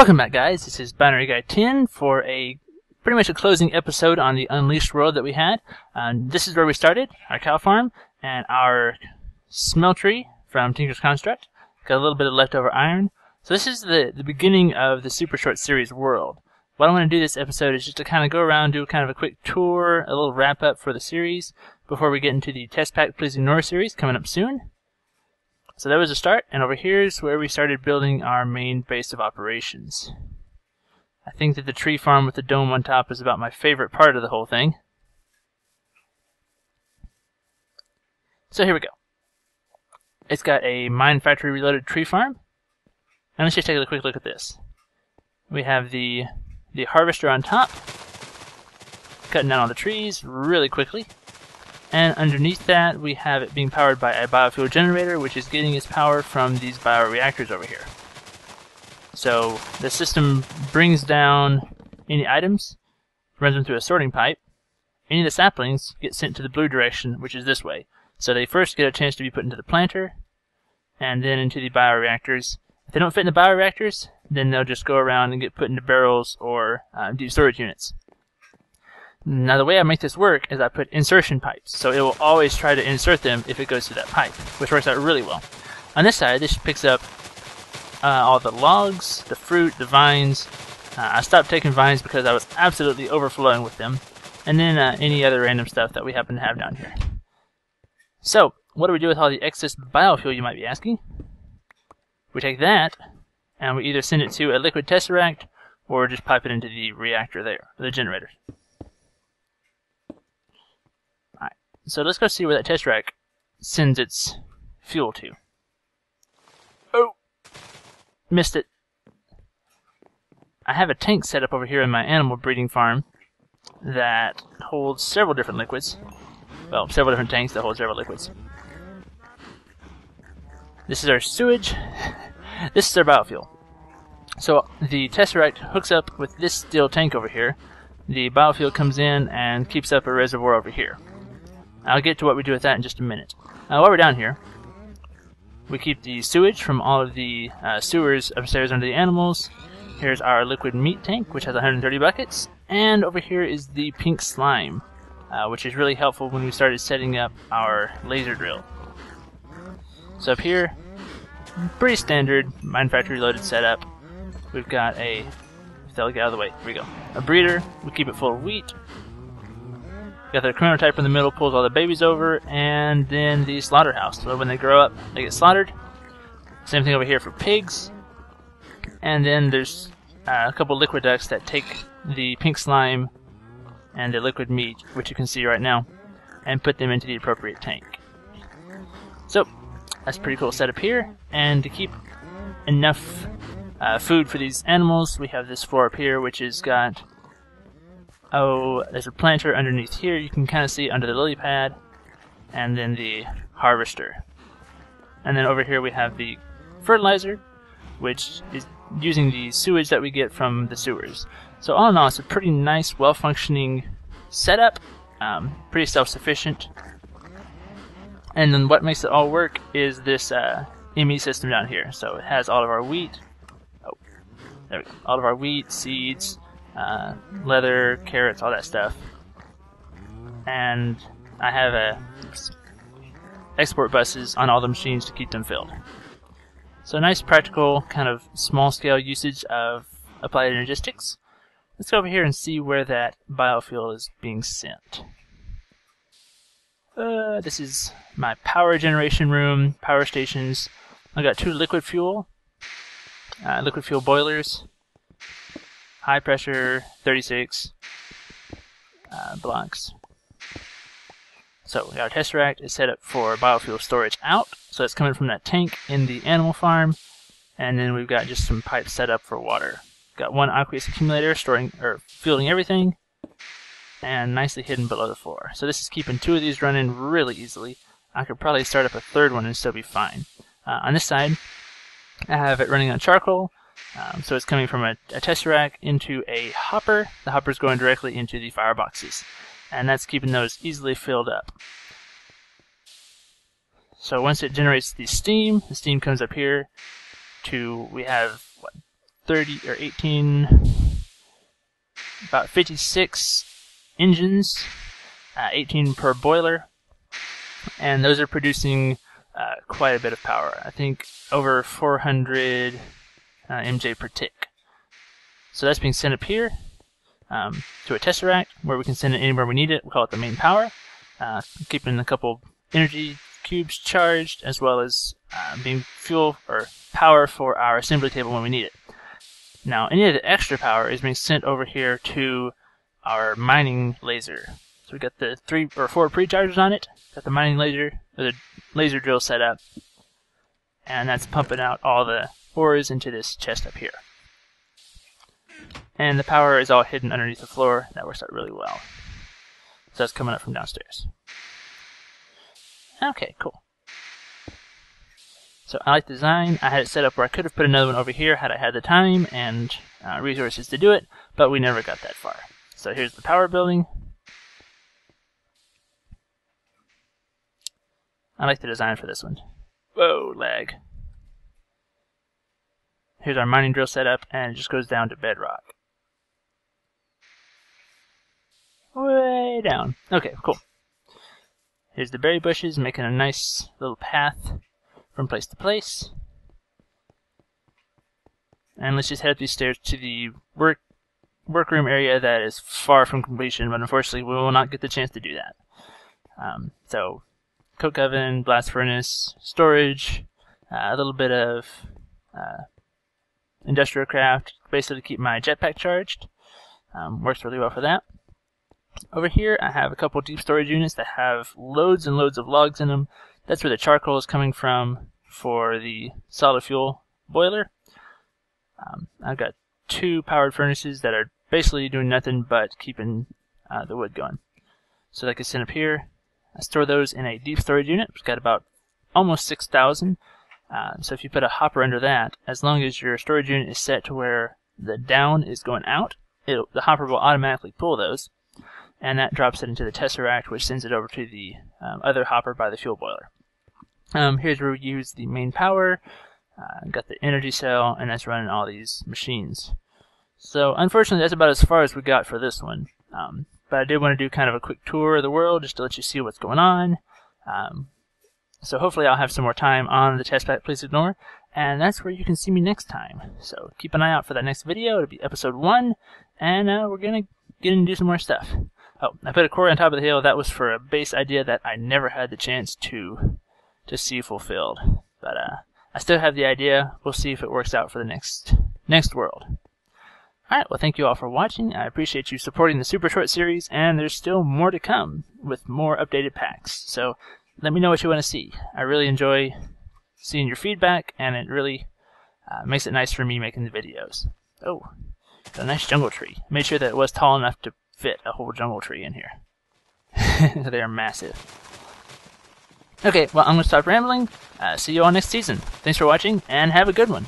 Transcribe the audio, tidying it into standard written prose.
Welcome back, guys. This is Binary Guy 10 for pretty much a closing episode on the Unleashed world that we had. This is where we started, our cow farm, and our smeltery from Tinker's Construct. Got a little bit of leftover iron. So this is the beginning of the Supershort series world. What I want to do this episode is just to kind of go around, do kind of a quick tour, a little wrap-up for the series, before we get into the Test Pack Please Ignore series coming up soon. So that was the start, and over here is where we started building our main base of operations. I think that the tree farm with the dome on top is about my favorite part of the whole thing. So here we go. It's got a mine factory reloaded tree farm. And let's just take a quick look at this. We have the harvester on top, cutting down all the trees really quickly. And underneath that, we have it being powered by a biofuel generator, which is getting its power from these bioreactors over here. So the system brings down any items, runs them through a sorting pipe. Any of the saplings get sent to the blue direction, which is this way. So they first get a chance to be put into the planter, and then into the bioreactors. If they don't fit in the bioreactors, then they'll just go around and get put into barrels or deep storage units. Now the way I make this work is I put insertion pipes, so it will always try to insert them if it goes through that pipe, which works out really well. On this side, this picks up all the logs, the fruit, the vines. I stopped taking vines because I was absolutely overflowing with them, and then any other random stuff that we happen to have down here. So, what do we do with all the excess biofuel, you might be asking? We take that, and we either send it to a liquid tesseract, or just pipe it into the reactor there, the generator. Alright, so let's go see where that tesseract sends its fuel to. Oh! Missed it. I have a tank set up over here in my animal breeding farm that holds several different liquids. Well, several different tanks that hold several liquids. This is our sewage. This is our biofuel. So the tesseract hooks up with this steel tank over here. The biofuel comes in and keeps up a reservoir over here. I'll get to what we do with that in just a minute. While we're down here, we keep the sewage from all of the sewers upstairs under the animals. Here's our liquid meat tank, which has 130 buckets. And over here is the pink slime, which is really helpful when we started setting up our laser drill. So up here, pretty standard mine factory loaded setup. We've got a, if they'll get out of the way, here we go. A breeder, we keep it full of wheat. Got the chronotype in the middle, pulls all the babies over, and then the slaughterhouse. So when they grow up, they get slaughtered. Same thing over here for pigs. And then there's a couple liquid ducts that take the pink slime and the liquid meat, which you can see right now, and put them into the appropriate tank. So, that's a pretty cool setup here. And to keep enough food for these animals, we have this floor up here, which has got, there's a planter underneath here. You can kind of see under the lily pad, and then the harvester. And then over here we have the fertilizer, which is using the sewage that we get from the sewers. So all in all, it's a pretty nice, well-functioning setup, pretty self-sufficient. And then what makes it all work is this ME system down here. So it has all of our wheat, there we go, all of our wheat, seeds, leather, carrots, all that stuff. And I have export buses on all the machines to keep them filled. So nice, practical, kind of small-scale usage of applied energistics. Let's go over here and see where that biofuel is being sent. This is my power generation room, power stations. I've got two liquid fuel boilers, high pressure, 36 blocks. So our tesseract is set up for biofuel storage out, so it's coming from that tank in the animal farm, and then we've got just some pipes set up for water. Got one aqueous accumulator fueling everything, and nicely hidden below the floor. So this is keeping two of these running really easily. I could probably start up a third one and still be fine. On this side, I have it running on charcoal, so it's coming from a tesseract into a hopper. The hopper's going directly into the fireboxes, and that's keeping those easily filled up. So once it generates the steam comes up here to, we have, 30 or 18, about 56 engines, 18 per boiler, and those are producing quite a bit of power. I think over 400 MJ per tick. So that's being sent up here to a tesseract where we can send it anywhere we need it. We call it the main power, keeping a couple energy cubes charged, as well as being fuel or power for our assembly table when we need it. Now, any of the extra power is being sent over here to our mining laser. So we got the 3 or 4 pre-chargers on it, got the mining laser, or the laser drill set up, and that's pumping out all the ores into this chest up here. And the power is all hidden underneath the floor. That works out really well. So that's coming up from downstairs. Okay, cool. So I like the design. I had it set up where I could have put another one over here had I had the time and resources to do it, but we never got that far. So here's the power building. I like the design for this one. Whoa, lag. Here's our mining drill setup, and it just goes down to bedrock. Way down. Okay, cool. Here's the berry bushes, making a nice little path from place to place. And let's just head up these stairs to the workroom area that is far from completion, but unfortunately we will not get the chance to do that. So, coke oven, blast furnace, storage, a little bit of industrial craft, basically to keep my jetpack charged. Works really well for that. Over here I have a couple deep storage units that have loads and loads of logs in them. That's where the charcoal is coming from for the solid fuel boiler. I've got 2 powered furnaces that are basically doing nothing but keeping the wood going. So like I said up here, I store those in a deep storage unit. It's got about almost 6,000. So if you put a hopper under that, as long as your storage unit is set to where the down is going out, the hopper will automatically pull those, and that drops it into the tesseract, which sends it over to the other hopper by the fuel boiler. Here's where we use the main power, got the energy cell, and that's running all these machines. So unfortunately that's about as far as we got for this one. But I did want to do kind of a quick tour of the world just to let you see what's going on. So hopefully I'll have some more time on the test pack Please Ignore, and that's where you can see me next time. So keep an eye out for that next video. It'll be episode 1, and we're going to get in and do some more stuff. Oh, I put a quarry on top of the hill. That was for a base idea that I never had the chance to see fulfilled. But I still have the idea. We'll see if it works out for the next world. Alright, well thank you all for watching. I appreciate you supporting the Supershort series, and there's still more to come with more updated packs. So let me know what you want to see. I really enjoy seeing your feedback, and it really makes it nice for me making the videos. Oh, got a nice jungle tree. Made sure that it was tall enough to fit a whole jungle tree in here. They are massive. Okay, well I'm going to stop rambling. See you all next season. Thanks for watching, and have a good one.